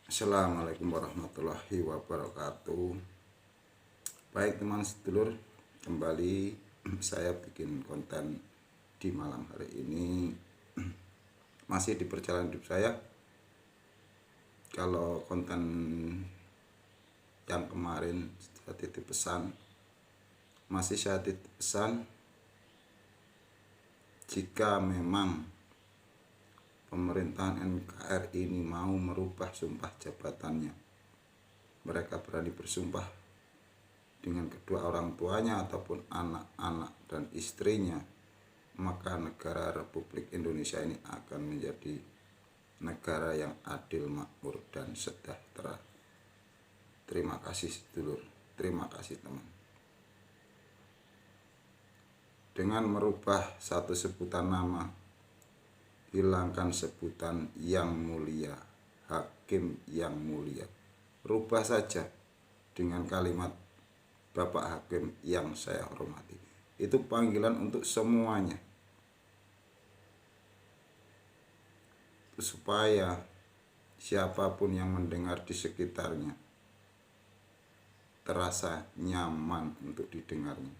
Assalamualaikum warahmatullahi wabarakatuh. Baik teman sedulur, kembali saya bikin konten di malam hari ini. Masih di perjalanan hidup saya. Kalau konten yang kemarin saya titip pesan, masih saya titip pesan, jika memang pemerintahan NKRI ini mau merubah sumpah jabatannya, mereka berani bersumpah dengan kedua orang tuanya ataupun anak-anak dan istrinya, maka negara Republik Indonesia ini akan menjadi negara yang adil, makmur, dan sejahtera. Terima kasih sedulur, terima kasih teman. Dengan merubah satu sebutan nama, hilangkan sebutan yang mulia, hakim yang mulia. Rubah saja dengan kalimat Bapak Hakim yang saya hormati. Itu panggilan untuk semuanya. Supaya siapapun yang mendengar di sekitarnya terasa nyaman untuk didengarnya.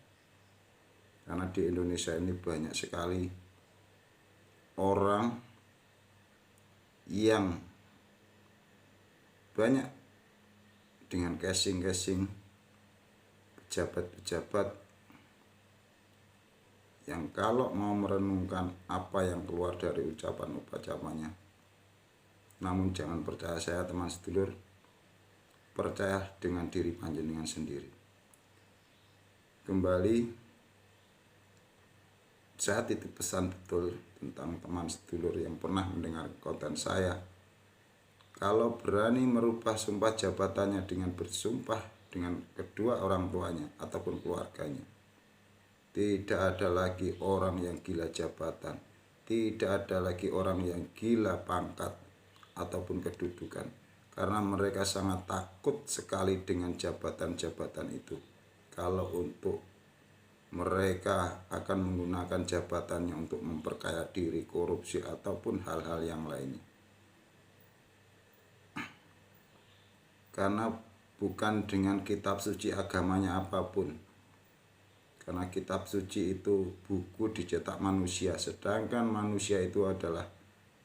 Karena di Indonesia ini banyak sekali orang yang banyak dengan casing-casing pejabat-pejabat yang kalau mau merenungkan apa yang keluar dari ucapan-ucapannya, namun jangan percaya saya teman sedulur, percaya dengan diri panjenengan sendiri. Kembali saya titip pesan betul tentang teman sedulur yang pernah mendengar konten saya. Kalau berani merubah sumpah jabatannya dengan bersumpah dengan kedua orang tuanya ataupun keluarganya, tidak ada lagi orang yang gila jabatan, tidak ada lagi orang yang gila pangkat ataupun kedudukan, karena mereka sangat takut sekali dengan jabatan-jabatan itu. Kalau untuk mereka akan menggunakan jabatannya untuk memperkaya diri, korupsi, ataupun hal-hal yang lainnya. Karena bukan dengan kitab suci agamanya apapun. Karena kitab suci itu buku dicetak manusia, sedangkan manusia itu adalah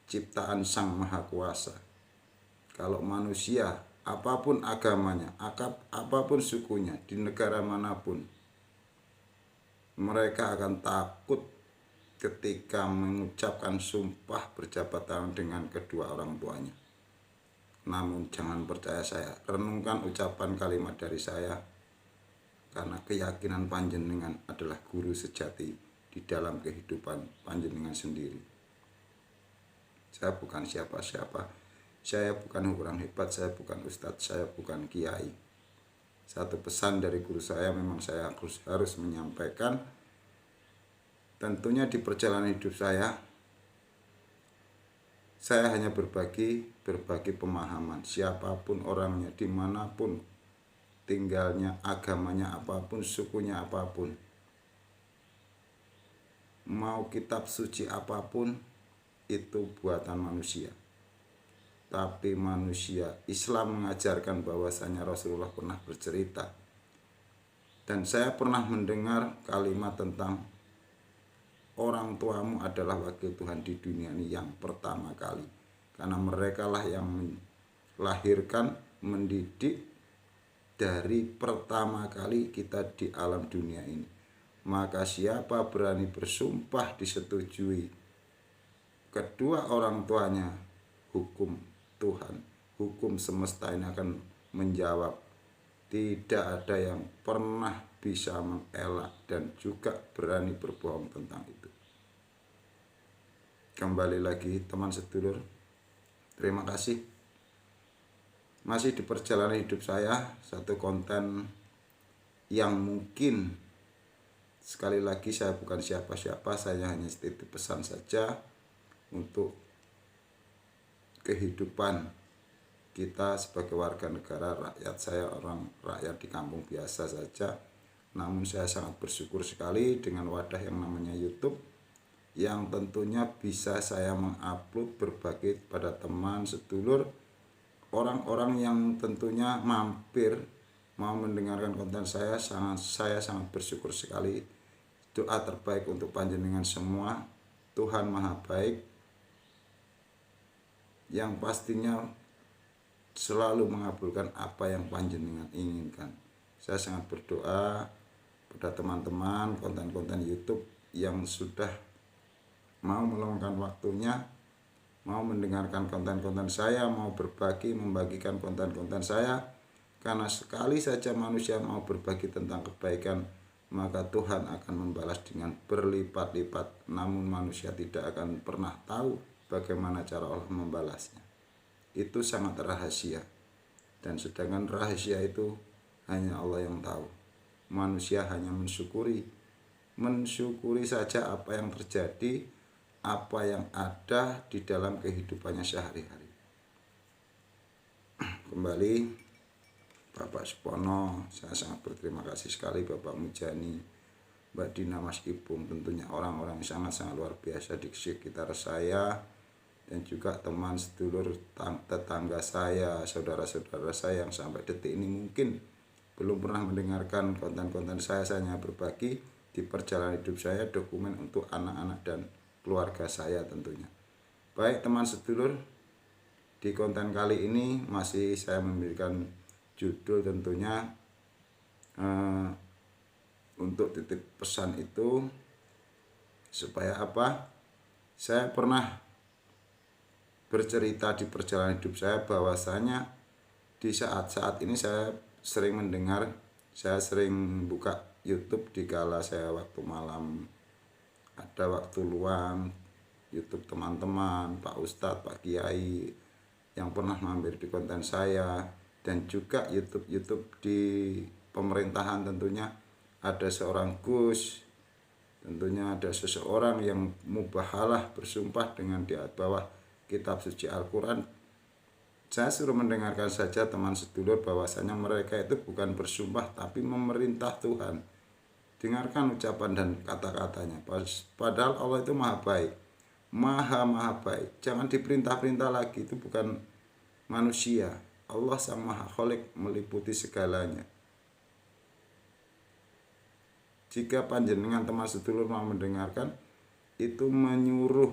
ciptaan Sang Maha Kuasa. Kalau manusia, apapun agamanya, apapun sukunya, di negara manapun, mereka akan takut ketika mengucapkan sumpah berjabatan dengan kedua orang tuanya. Namun jangan percaya saya, renungkan ucapan kalimat dari saya, karena keyakinan panjenengan adalah guru sejati di dalam kehidupan panjenengan sendiri. Saya bukan siapa-siapa, saya bukan orang hebat, saya bukan ustadz, saya bukan kiai. Satu pesan dari guru saya memang saya harus menyampaikan. Tentunya di perjalanan hidup saya hanya berbagi pemahaman. Siapapun orangnya, dimanapun tinggalnya, agamanya apapun, sukunya apapun, mau kitab suci apapun, itu buatan manusia. Tapi manusia Islam mengajarkan bahwasanya Rasulullah pernah bercerita, dan saya pernah mendengar kalimat tentang orang tuamu adalah wakil Tuhan di dunia ini yang pertama kali, karena mereka lah yang melahirkan, mendidik dari pertama kali kita di alam dunia ini. Maka siapa berani bersumpah disetujui kedua orang tuanya, hukum Tuhan, hukum semesta ini akan menjawab. Tidak ada yang pernah bisa mengelak dan juga berani berbohong tentang itu. Kembali lagi teman sedulur, terima kasih. Masih di perjalanan hidup saya, satu konten yang mungkin, sekali lagi saya bukan siapa-siapa, saya hanya titip pesan saja untuk kehidupan kita sebagai warga negara, rakyat. Saya orang rakyat di kampung biasa saja, namun saya sangat bersyukur sekali dengan wadah yang namanya YouTube, yang tentunya bisa saya mengupload berbagai pada teman sedulur orang-orang yang tentunya mampir mau mendengarkan konten saya sangat bersyukur sekali. Doa terbaik untuk panjenengan semua. Tuhan Maha Baik yang pastinya selalu mengabulkan apa yang panjenengan inginkan. Saya sangat berdoa pada teman-teman konten-konten YouTube yang sudah mau meluangkan waktunya, mau mendengarkan konten-konten saya, mau berbagi, membagikan konten-konten saya. Karena sekali saja manusia mau berbagi tentang kebaikan, maka Tuhan akan membalas dengan berlipat-lipat. Namun manusia tidak akan pernah tahu bagaimana cara Allah membalasnya. Itu sangat rahasia. Dan sedangkan rahasia itu hanya Allah yang tahu. Manusia hanya mensyukuri saja apa yang terjadi, apa yang ada di dalam kehidupannya sehari-hari. Kembali Bapak Supono, saya sangat berterima kasih sekali Bapak Mujani, Mbak Dina, Mas Ipung, tentunya orang-orang sangat-sangat luar biasa di sekitar saya, dan juga teman sedulur tetangga saya, saudara-saudara saya yang sampai detik ini mungkin belum pernah mendengarkan konten-konten saya hanya berbagi di perjalanan hidup saya, dokumen untuk anak-anak dan keluarga saya tentunya. Baik teman sedulur, di konten kali ini masih saya memberikan judul tentunya untuk titip pesan itu supaya apa? Saya pernah bercerita di perjalanan hidup saya bahwasanya di saat-saat ini saya sering mendengar, saya sering buka YouTube di kala saya waktu malam, ada waktu luang, YouTube teman-teman, Pak Ustadz, Pak Kiai yang pernah mampir di konten saya, dan juga YouTube di pemerintahan tentunya ada seorang Gus, tentunya ada seseorang yang mubahalah bersumpah dengan di bawah kitab suci Al-Quran. Saya suruh mendengarkan saja teman sedulur bahwasanya mereka itu bukan bersumpah tapi memerintah Tuhan. Dengarkan ucapan dan kata-katanya. Padahal Allah itu maha baik, maha baik. Jangan diperintah-perintah lagi, itu bukan manusia. Allah sang maha kholik meliputi segalanya. Jika panjenengan teman sedulur mau mendengarkan, itu menyuruh,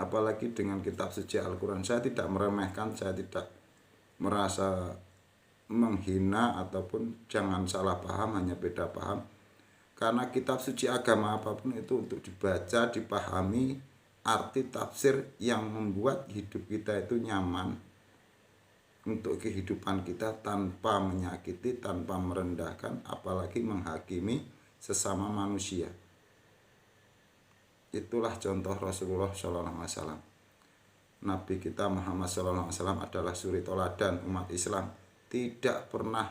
apalagi dengan kitab suci Al-Quran. Saya tidak meremehkan, saya tidak merasa menghina ataupun jangan salah paham, hanya beda paham. Karena kitab suci agama apapun itu untuk dibaca, dipahami, arti tafsir yang membuat hidup kita itu nyaman untuk kehidupan kita tanpa menyakiti, tanpa merendahkan, apalagi menghakimi sesama manusia. Itulah contoh Rasulullah SAW. Nabi kita Muhammad SAW adalah suri toladan umat Islam. Tidak pernah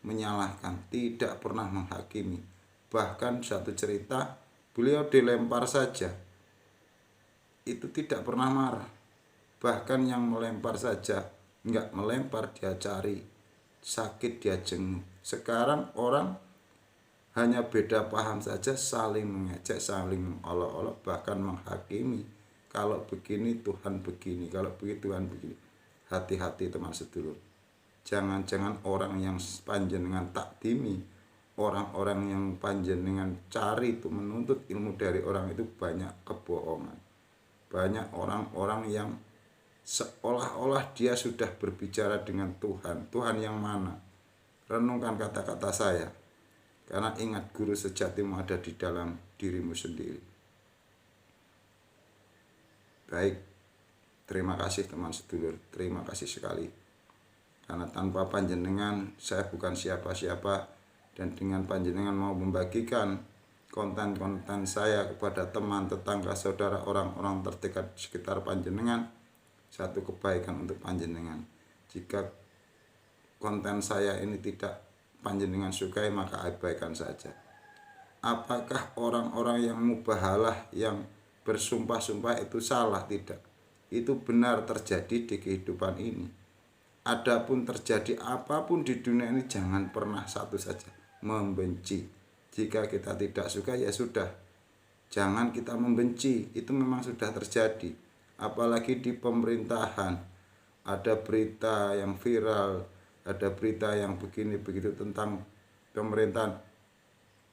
menyalahkan, tidak pernah menghakimi. Bahkan satu cerita, beliau dilempar saja, itu tidak pernah marah. Bahkan yang melempar saja, enggak melempar, dia cari, sakit dia jenguk. Sekarang orang hanya beda paham saja, saling mengejek, saling mengolok-olok, bahkan menghakimi. Kalau begini Tuhan begini, kalau begitu Tuhan begini. Hati-hati teman sedulur. Jangan-jangan orang yang panjenengan takdimi, orang-orang yang panjenengan cari itu menuntut ilmu dari orang itu banyak kebohongan. Banyak orang-orang yang seolah-olah dia sudah berbicara dengan Tuhan. Tuhan yang mana? Renungkan kata-kata saya. Karena ingat, guru sejatimu ada di dalam dirimu sendiri. Baik, terima kasih teman sedulur, terima kasih sekali. Karena tanpa panjenengan saya bukan siapa-siapa, dan dengan panjenengan mau membagikan konten-konten saya kepada teman, tetangga, saudara, orang-orang terdekat sekitar panjenengan, satu kebaikan untuk panjenengan. Jika konten saya ini tidak panjenengan sukai, maka abaikan saja. Apakah orang-orang yang mubahalah, yang bersumpah-sumpah itu salah? Tidak. Itu benar terjadi di kehidupan ini. Adapun terjadi apapun di dunia ini, jangan pernah satu saja, membenci. Jika kita tidak suka, ya sudah, jangan kita membenci. Itu memang sudah terjadi. apalagi di pemerintahan. Ada berita yang viral, ada berita yang begini begitu tentang pemerintahan.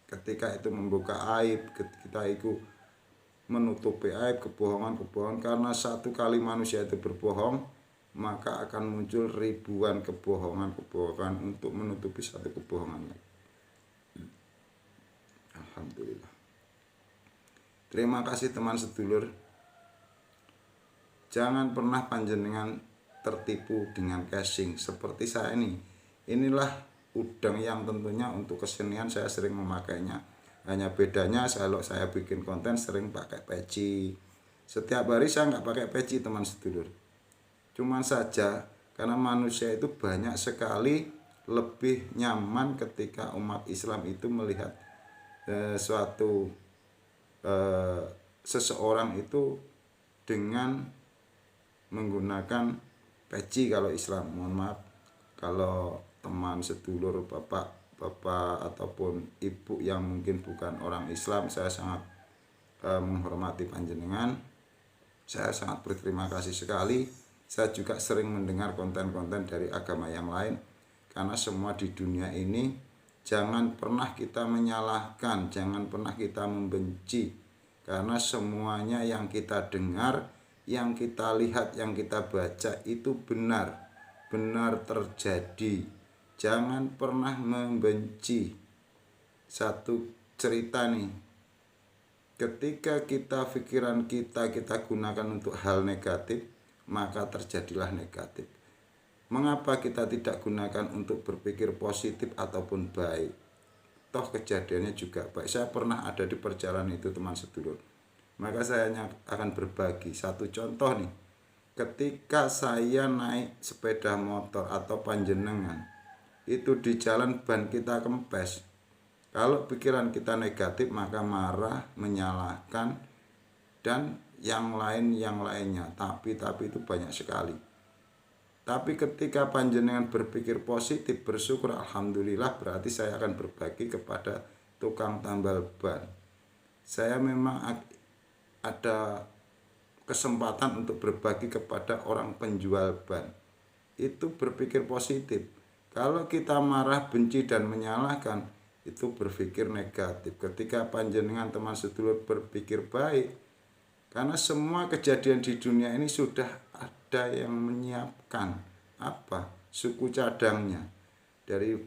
Ketika itu membuka aib, kita itu menutupi aib, kebohongan karena satu kali manusia itu berbohong, maka akan muncul ribuan kebohongan untuk menutupi satu kebohongan. Alhamdulillah. Terima kasih teman sedulur. Jangan pernah panjenengan tertipu dengan casing seperti saya ini. Inilah udang yang tentunya untuk kesenian saya sering memakainya. Hanya bedanya kalau saya bikin konten sering pakai peci. Setiap hari saya nggak pakai peci teman sedulur. Cuman saja karena manusia itu banyak sekali lebih nyaman ketika umat Islam itu melihat seseorang itu dengan menggunakan peci kalau Islam. Mohon maaf kalau teman sedulur bapak ataupun ibu yang mungkin bukan orang Islam, saya sangat menghormati panjenengan. Saya sangat berterima kasih sekali. Saya juga sering mendengar konten-konten dari agama yang lain, karena semua di dunia ini jangan pernah kita menyalahkan, jangan pernah kita membenci, karena semuanya yang kita dengar, yang kita lihat, yang kita baca itu benar terjadi. Jangan pernah membenci. Satu cerita nih, ketika pikiran kita gunakan untuk hal negatif, maka terjadilah negatif. Mengapa kita tidak gunakan untuk berpikir positif ataupun baik? Toh kejadiannya juga baik. Saya pernah ada di perjalanan itu teman sedulur. Maka saya akan berbagi satu contoh nih. Ketika saya naik sepeda motor atau panjenengan itu di jalan ban kita kempes, kalau pikiran kita negatif maka marah, menyalahkan, dan yang lainnya. Tapi itu banyak sekali. Tapi ketika panjenengan berpikir positif, bersyukur, alhamdulillah, berarti saya akan berbagi kepada tukang tambal ban. Saya memang ada kesempatan untuk berbagi kepada orang penjual ban. Itu berpikir positif. Kalau kita marah, benci, dan menyalahkan, itu berpikir negatif. Ketika panjenengan teman sedulur berpikir baik, karena semua kejadian di dunia ini sudah ada yang menyiapkan suku cadangnya dari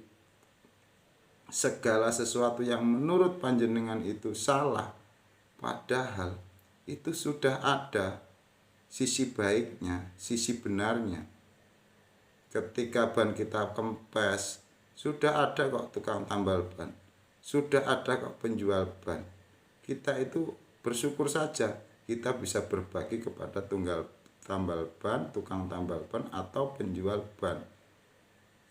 segala sesuatu yang menurut panjenengan itu salah, padahal itu sudah ada sisi baiknya, sisi benarnya. Ketika ban kita kempes, sudah ada kok tukang tambal ban, sudah ada kok penjual ban. Kita itu bersyukur saja kita bisa berbagi kepada tukang tambal ban atau penjual ban.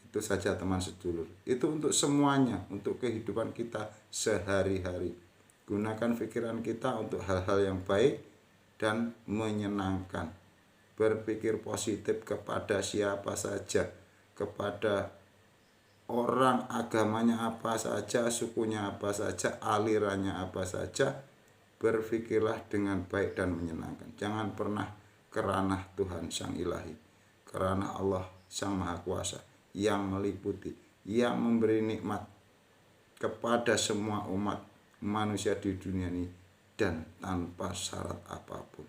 Itu saja teman sedulur. Itu untuk semuanya, untuk kehidupan kita sehari-hari. Gunakan pikiran kita untuk hal-hal yang baik dan menyenangkan. Berpikir positif kepada siapa saja, kepada orang agamanya apa saja, sukunya apa saja, alirannya apa saja. Berpikirlah dengan baik dan menyenangkan. Jangan pernah kerana Tuhan Sang Ilahi, kerana Allah Sang Maha Kuasa yang meliputi, yang memberi nikmat kepada semua umat manusia di dunia ini dan tanpa syarat apapun.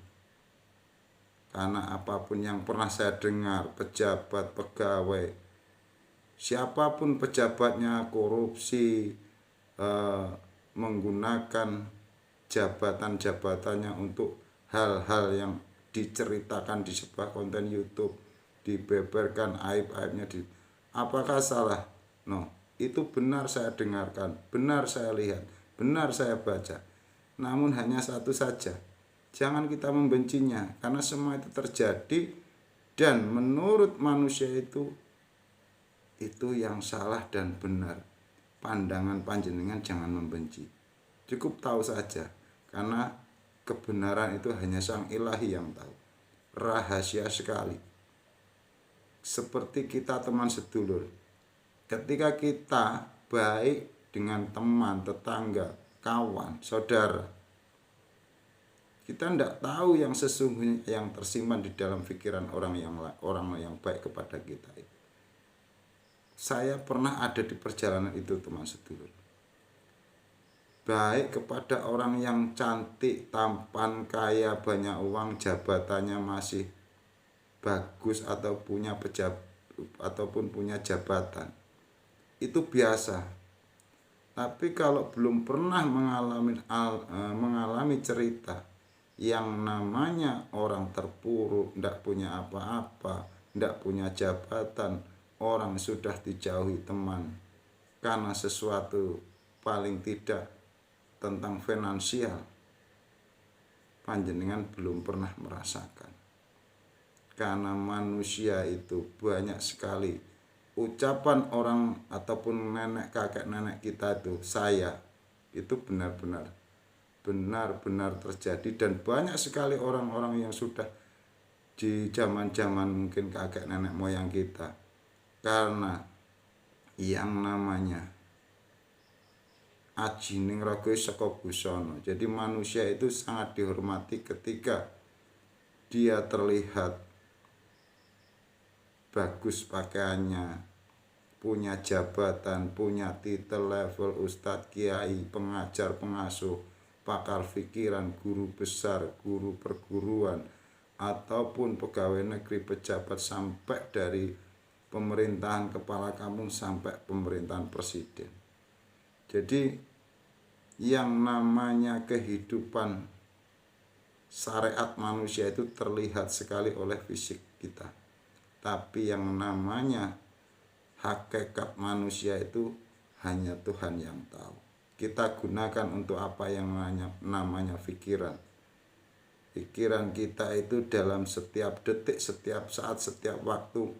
Karena apapun yang pernah saya dengar, pejabat, pegawai, siapapun pejabatnya korupsi, menggunakan jabatan-jabatannya untuk hal-hal yang diceritakan di sebuah konten YouTube, dibeberkan aib-aibnya, apakah salah? No, itu benar saya dengarkan, benar saya lihat, benar saya baca. Namun hanya satu saja, jangan kita membencinya, karena semua itu terjadi dan menurut manusia itu yang salah dan benar. Pandangan panjenengan jangan membenci. Cukup tahu saja, karena kebenaran itu hanya Sang Ilahi yang tahu. Rahasia sekali. Seperti kita teman sedulur, ketika kita baik dengan teman, tetangga, kawan, saudara, Kita tidak tahu yang sesungguhnya yang tersimpan di dalam pikiran orang yang baik kepada kita itu. Saya pernah ada di perjalanan itu, teman sedulur. Baik kepada orang yang cantik, tampan, kaya, banyak uang, jabatannya masih bagus ataupun punya jabatan. Itu biasa. Tapi kalau belum pernah mengalami cerita yang namanya orang terpuruk, tidak punya apa-apa, tidak punya jabatan, orang sudah dijauhi teman karena sesuatu paling tidak tentang finansial, panjenengan belum pernah merasakan. Karena manusia itu banyak sekali ucapan orang ataupun kakek nenek kita itu, saya, itu benar-benar terjadi. Dan banyak sekali orang-orang yang sudah di zaman-zaman mungkin kakek nenek moyang kita, karena yang namanya ajining raga saka busana. Jadi manusia itu sangat dihormati ketika dia terlihat bagus pakaiannya, punya jabatan, punya titel level ustadz, kiai, pengajar, pengasuh, pakar pikiran, guru besar, guru perguruan, ataupun pegawai negeri, pejabat, sampai dari pemerintahan kepala kampung sampai pemerintahan presiden. Jadi yang namanya kehidupan syariat manusia itu terlihat sekali oleh fisik kita. Tapi yang namanya hakikat manusia itu hanya Tuhan yang tahu. Kita gunakan untuk apa yang namanya pikiran. Pikiran kita itu dalam setiap detik, setiap saat, setiap waktu,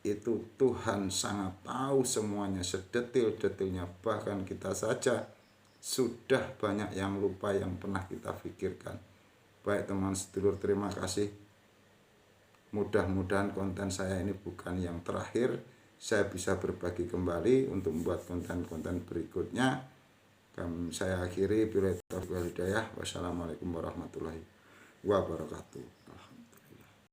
itu Tuhan sangat tahu semuanya, sedetil-detilnya. Bahkan kita saja sudah banyak yang lupa yang pernah kita pikirkan. Baik teman sedulur, terima kasih. Mudah-mudahan konten saya ini bukan yang terakhir. Saya bisa berbagi kembali untuk membuat konten-konten berikutnya. Saya akhiri, billahi taufiq wal hidayah. Wassalamualaikum warahmatullahi wabarakatuh.